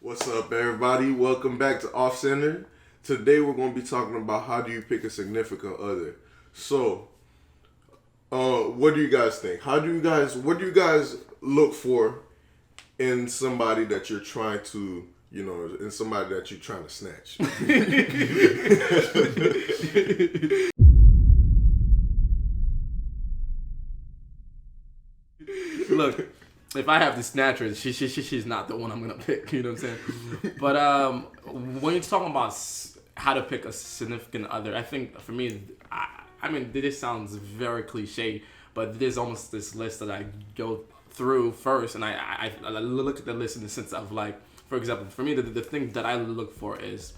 What's up, everybody? Welcome back to Off Center. Today we're going to be talking about how do you pick a significant other. So, what do you guys think? What do you guys look for in somebody that you're trying to, in somebody that you're trying to snatch? Look, if I have to snatch her, she's not the one I'm gonna pick. You know what I'm saying? But when you're talking about how to pick a significant other, I think for me, I mean, this sounds very cliche, but there's almost this list that I go through first, and I look at the list in the sense of, like, for example, for me, the thing that I look for is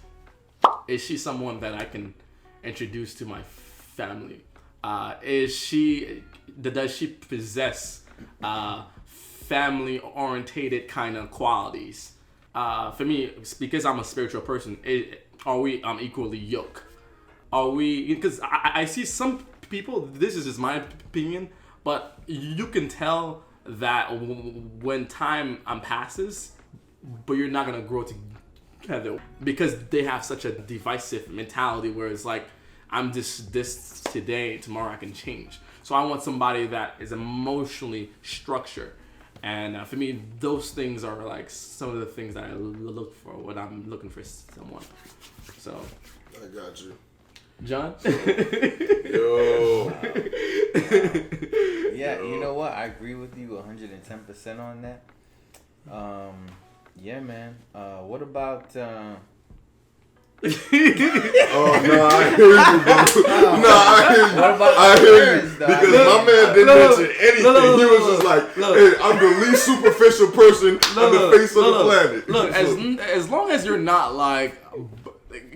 she someone that I can introduce to my family? Does she possess family-orientated kind of qualities? For me, because I'm a spiritual person, are we equally yoked? Are we? Because I see some people, this is just my opinion, but you can tell that when time passes, but you're not going to grow together because they have such a divisive mentality where it's like, I'm just this today, tomorrow I can change. So I want somebody that is emotionally structured. And for me, those things are like some of the things that I look for when I'm looking for someone. So. I got you. John? Yo. Yeah, you know what? I agree with you 110% on that. Yeah, man. What about... Oh no, I hear you, bro. No, I hear you. What about I hear parents, you dog? because my man didn't mention anything. He was just like, "Hey, I'm the least superficial person on the face of the planet." Look, as long as you're not like,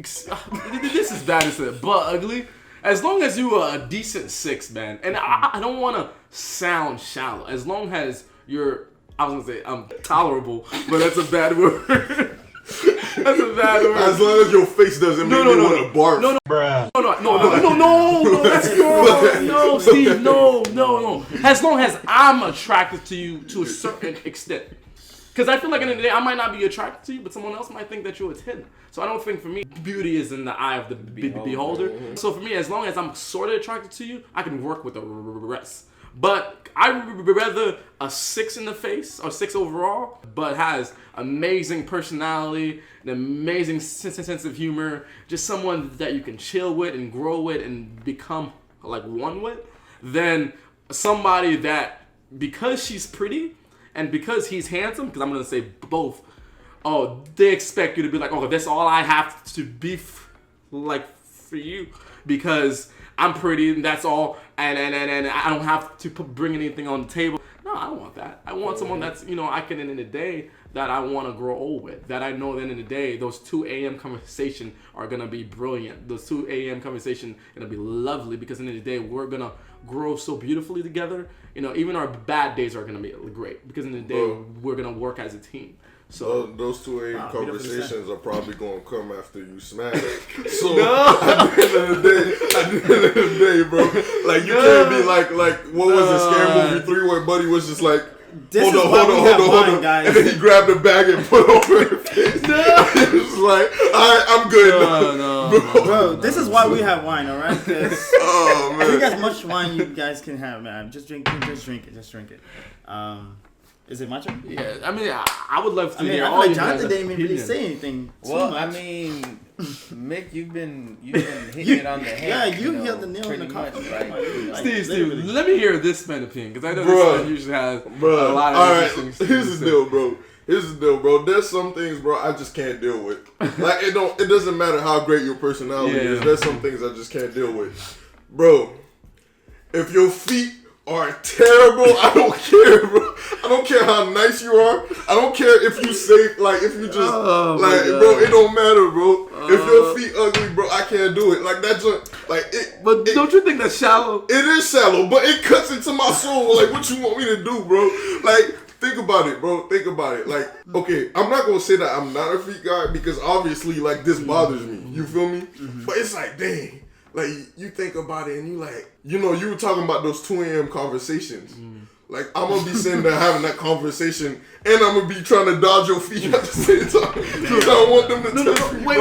this is bad to say, but ugly. As long as you are a decent 6, man, and I don't want to sound shallow. As long as you're, I was gonna say tolerable, but that's a bad word. That's a bad word. As long as your face doesn't make me want to barf. No, that's no, Steve, no. As long as I'm attracted to you to a certain extent. Because I feel like in the end of the day, I might not be attracted to you, but someone else might think that you're a 10. So I don't think, for me, beauty is in the eye of the beholder. So for me, as long as I'm sort of attracted to you, I can work with the rest. But I'd rather a 6 in the face, or 6 overall, but has amazing personality, an amazing sense of humor, just someone that you can chill with and grow with and become like one with, than somebody that, because she's pretty and because he's handsome, because I'm going to say both, they expect you to be like, that's all I have to be like for you because I'm pretty and that's all, and I don't have to bring anything on the table. No, I don't want that. I want someone that's, I can, in the day, that I want to grow old with. That I know at the end of the day, those 2 a.m. conversations are going to be brilliant. Those 2 a.m. conversations are going to be lovely because at the end of the day, we're going to grow so beautifully together. Even our bad days are going to be great because in the day, we're going to work as a team. So those 2 a.m. conversations are probably gonna come after you smash. So at the end of the day, bro, like you can't be like what was the scary movie 3 where Buddy was just like, hold on, guys. And then he grabbed the bag and put it over her face. It was like, alright, I'm good. No. Bro, this is why we have wine, alright? Oh man, I think as much wine you guys can have, man. Just drink it. Is it my turn? Yeah, I mean, I would love to hear all all you you guys. guys' Jonathan didn't really say anything too Well, much. I mean, Mick, you've been hitting it on the head. Yeah, you hit the nail in the coffin. Steve, let me hear this man's opinion because I know Bruh. this man usually has a lot of interesting things. Here's the deal, bro. There's some things, bro, I just can't deal with. Like it doesn't matter how great your personality is. There's some things I just can't deal with, bro. If your feet are terrible, I don't care, bro. I don't care how nice you are. I don't care if you say if you just bro, it don't matter, bro. If your feet ugly, bro, I can't do it. Like that's But don't you think that's shallow? It is shallow, but it cuts into my soul. Like, what you want me to do, bro? Like, think about it, bro. Think about it. Like, okay, I'm not gonna say that I'm not a feet guy because obviously, like, this bothers me. You feel me? But it's like, dang. Like, you think about it and you like, you were talking about those 2 a.m. conversations. Like, I'm gonna be sitting there having that conversation, and I'm gonna be trying to dodge your feet at the same time because I don't want them to touch me. Wait.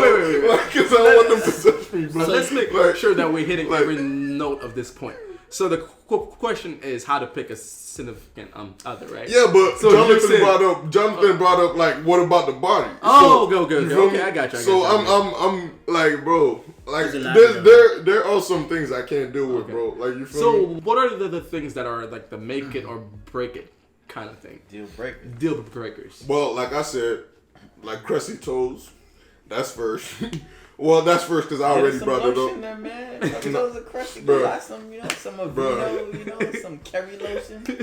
Because I don't want them to touch me, bro. So let's make Like, sure that we're hitting every note of this point. So the question is how to pick a significant other, right? Yeah, but So you're saying- Jonathan brought up like, what about the body? Oh, So, okay, you feel me? I got you. So I'm like, bro, like There's a lot there are some things I can't deal with, Okay. bro. Like, you feel So me? what are the things that are like the make it or break it kind of thing? Deal breaker. Deal breakers. Well, like I said, like crusty toes, that's first. Well, that's first because I already brought it up. There, man. Some those are crusty. Bruh. Buy some, some Aveeno, some Kerry lotion. You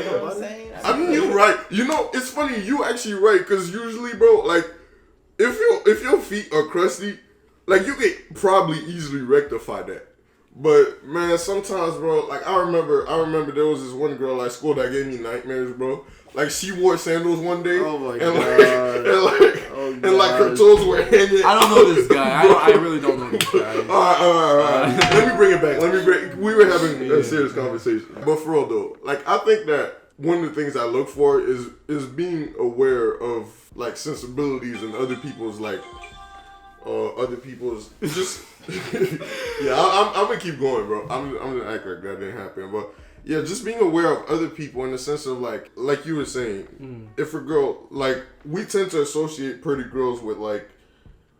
know what I'm saying? I mean, you're right. You know, it's funny. You actually right because usually, bro, like if your feet are crusty, like you could probably easily rectify that. But man, sometimes, bro, like I remember there was this one girl at school that gave me nightmares, bro. Like she wore sandals one day, Oh my and God. and like her toes were hanging. I don't know this guy. I really don't know this guy. All right. Let me bring it back. We were having a serious conversation, but for real though, like I think that one of the things I look for is being aware of like sensibilities and other people's just yeah. I'm gonna keep going, bro. I'm gonna act like that didn't happen, but. Yeah, just being aware of other people in the sense of like you were saying, if a girl, like, we tend to associate pretty girls with like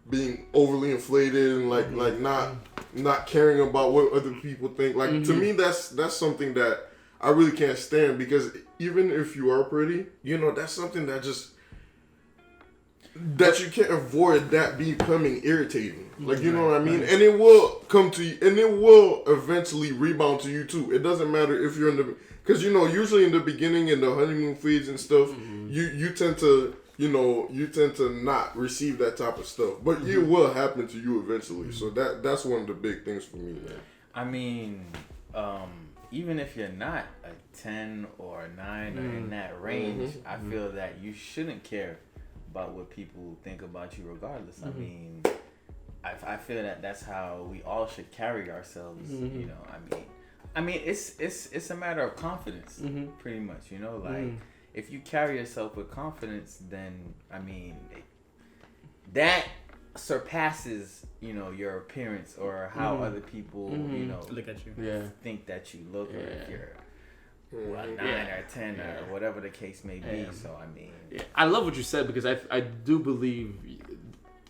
being overly inflated and like not caring about what other people think. Like to me, that's something that I really can't stand because even if you are pretty, you know, that's something that you can't avoid that becoming irritating. Like, you know what I mean? And it will come to you, and it will eventually rebound to you too. It doesn't matter if you're in the, because you know, usually in the beginning, in the honeymoon phase and stuff, you tend to, you know, not receive that type of stuff. But it will happen to you eventually. So that's one of the big things for me, man. I mean, even if you're not a 10 or a 9 or in that range, I feel that you shouldn't care about what people think about you regardless. I mean, I feel that that's how we all should carry ourselves. You know, I mean, it's a matter of confidence, pretty much. You know, like if you carry yourself with confidence, then I mean, that surpasses, you know, your appearance or how other people, you know, Look at you. think that you look, or if you're a 9 or 10 or whatever the case may be. So I mean, I love what you said because I do believe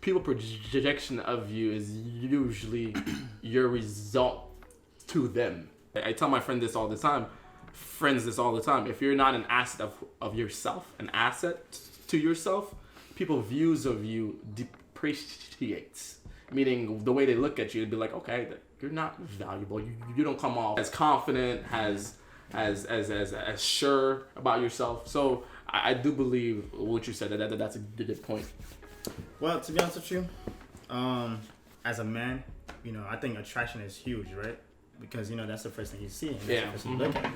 people projection of you is usually your result to them. I tell my friends this all the time. If you're not an asset of yourself, an asset to yourself, people's views of you depreciates. Meaning the way they look at you, it'd be like, okay, you're not valuable. You don't come off as confident, as sure about yourself. So I do believe what you said. That's a good point. Well, to be honest with you, as a man, you know, I think attraction is huge, right? Because, you know, that's the first thing you see. And that's the first thing you look at.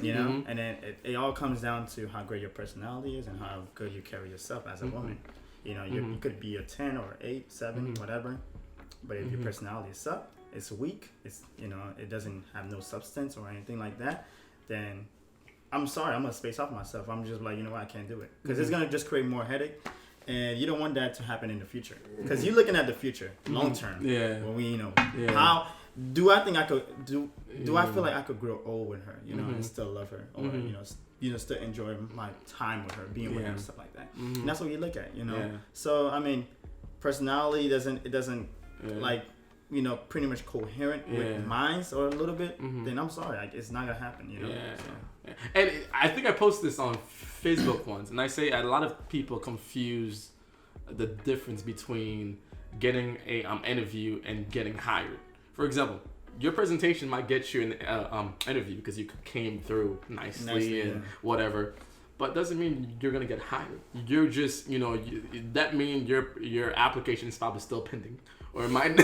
You know? And then it all comes down to how great your personality is and how good you carry yourself as a woman. You know, you could be a 10 or 8, 7, whatever. But if your personality is up, it's weak, it's, you know, it doesn't have no substance or anything like that, then I'm sorry, I'm going to space off myself. I'm just like, you know what, I can't do it. Because it's going to just create more headache. And you don't want that to happen in the future. Because you're looking at the future, long term. Yeah. When we, you know, how do I think I could, do I feel like I could grow old with her, you know, and still love her? Or, you know, still enjoy my time with her, being with her and stuff like that. And that's what you look at, you know. Yeah. So, I mean, personality doesn't like, you know, pretty much coherent with minds or a little bit, then I'm sorry, like, it's not gonna happen, you know. So. And I think I posted this on Facebook once, and I say a lot of people confuse the difference between getting a interview and getting hired. For example, your presentation might get you an interview because you came through nicely and whatever. But doesn't mean you're gonna get hired. You're just, you know, that means your application is probably still pending, or it might,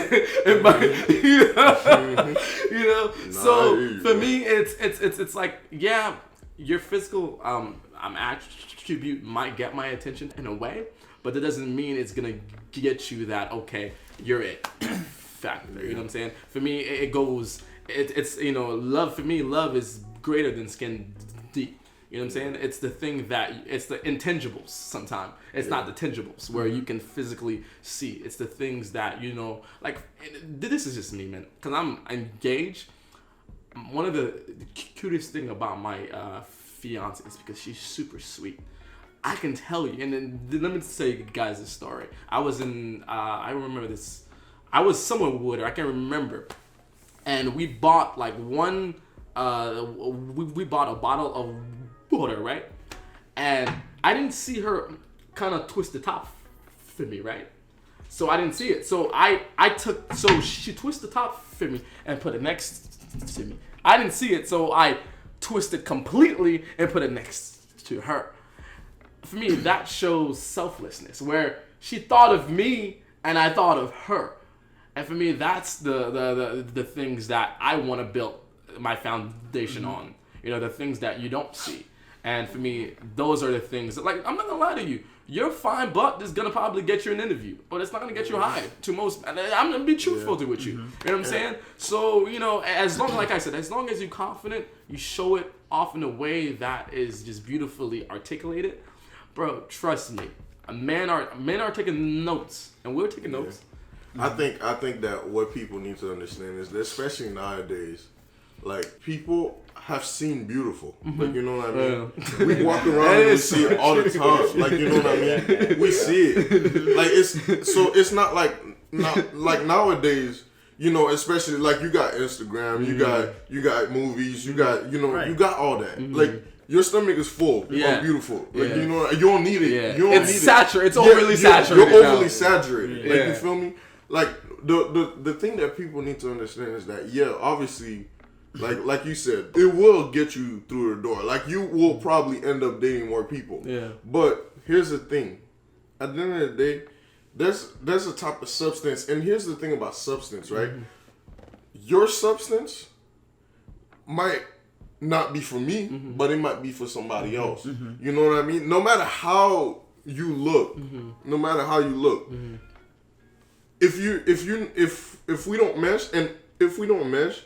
you know. So for me, it's like, yeah, your physical attribute might get my attention in a way, but that doesn't mean it's gonna get you that okay, you're it factor. You know what I'm saying? For me, it goes. It's you know, love for me. Love is greater than skin deep. You know what I'm saying? It's the thing it's the intangibles sometimes. It's not the tangibles where you can physically see. It's the things that, like, this is just me, man. Because I'm engaged. One of the cutest thing about my fiance is because she's super sweet. I can tell you. And then let me tell you guys this story. I was I remember this. I was somewhere with her. I can't remember. And we bought like we bought a bottle of water, right? And I didn't see her kind of twist the top for me, right? So I didn't see it. So so she twisted the top for me and put it next to me. I didn't see it, so I twisted completely and put it next to her. For me, that shows selflessness, where she thought of me and I thought of her. And for me, that's the things that I want to build my foundation on. The things that you don't see. And for me, those are the things that, like, I'm not gonna lie to you. Your fine butt is gonna probably get you an interview, but it's not gonna get you hired. To most, I'm gonna be truthful with you. You know what I'm saying? So, as long, like I said, as long as you're confident, you show it off in a way that is just beautifully articulated. Bro, trust me, men are taking notes, and we're taking notes. I think that what people need to understand is that, especially nowadays, like, people have seen beautiful. Like, you know what I mean? Yeah. We walk around and we see it all the time. Like, you know what I mean? We see it. Like, it's not like nowadays, especially like you got Instagram, you got movies, you got you got all that. Like, your stomach is full. You're beautiful. Like, you don't need it. Yeah. You don't need saturated. It's overly saturated. You're overly saturated. Like, you feel me? Like, the thing that people need to understand is that, obviously, like you said, it will get you through the door. Like, you will probably end up dating more people. Yeah. But here's the thing. At the end of the day, there's a type of substance. And here's the thing about substance, right? Your substance might not be for me, but it might be for somebody else. You know what I mean? No matter how you look, if we don't mesh,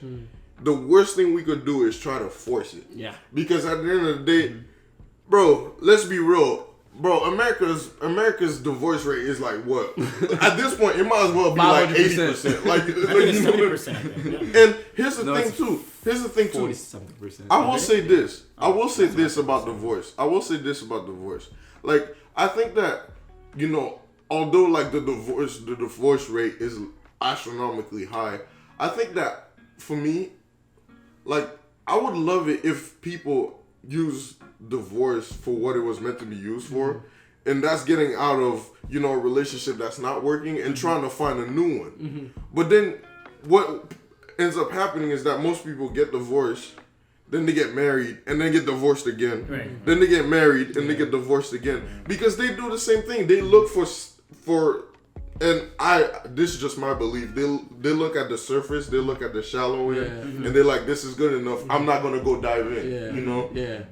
the worst thing we could do is try to force it. Yeah. Because at the end of the day, bro, let's be real. Bro, America's divorce rate is like what? At this point, it might as well be like 80%. Like 70%. And here's the thing too. 40-something%. I will say this about divorce. Like, I think that, although like the divorce rate is astronomically high, I think that for me, like, I would love it if people use divorce for what it was meant to be used for, and that's getting out of a relationship that's not working and trying to find a new one. But then what ends up happening is that most people get divorced, then they get married and then get divorced again. Right. Then they get married and they get divorced again, because they do the same thing. They look for and this is just my belief. They look at the surface, they look at the shallow end, and they're like, this is good enough. I'm not gonna go dive in.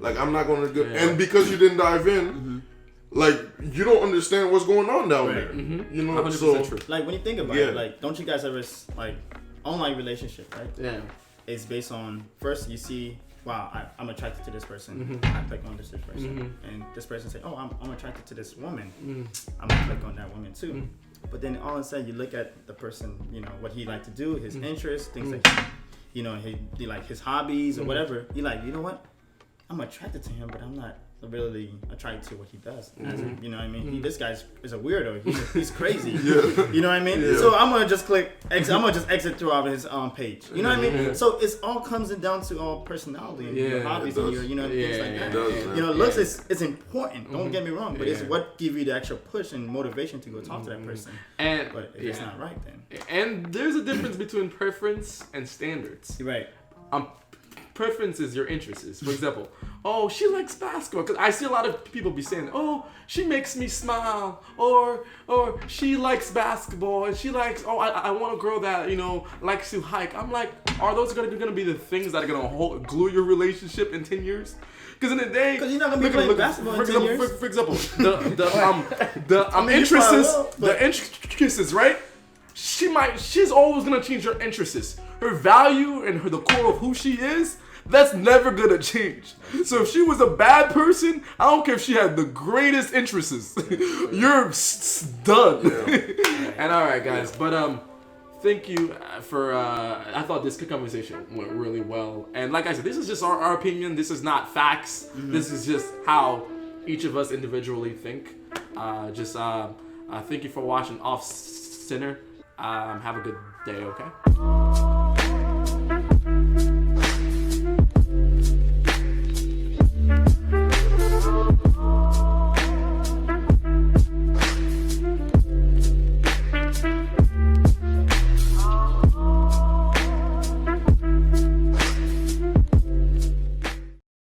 Like, I'm not gonna go. And because you didn't dive in, like, you don't understand what's going on down there. 100% true. Like, when you think about it, like, don't you guys ever like online relationship, right? Yeah. It's based on, first you see, wow, I'm attracted to this person. I click on this person, and this person say, oh, I'm attracted to this woman. I'm gonna click on that woman too. But then all of a sudden you look at the person, what he like to do, his interests, things like, he like his hobbies or whatever. You're like, you know what? I'm attracted to him, but I'm not really attracted to what he does. You know what I mean? This guy is a weirdo. He's crazy. You know what I mean? Yeah. So I'm gonna just click exit. I'm gonna just exit through his page. You know what I mean? Yeah. So it's all comes down to all personality and your hobbies and your things like that. Looks is important. Don't get me wrong, but it's what give you the extra push and motivation to go talk to that person. But if it's not right, then. And there's a difference between preference and standards. Right. Preference is your interests. For example, oh, she likes basketball. Because I see a lot of people be saying, oh, she makes me smile. Or she likes basketball. And she likes, I want a girl that, likes to hike. I'm like, are those going to be the things that are going to glue your relationship in 10 years? Because in the day, because you're not gonna be playing basketball in 10 years. For example, the interests, right? She's always gonna change her interests. Her value and the core of who she is, That's never gonna change. So if she was a bad person, I don't care if she had the greatest interests. You're done. And all right, guys, but thank you for. I thought this conversation went really well, and like I said, this is just our opinion. This is not facts. This is just how each of us individually think. Thank you for watching Off Center. Have a good day. Okay.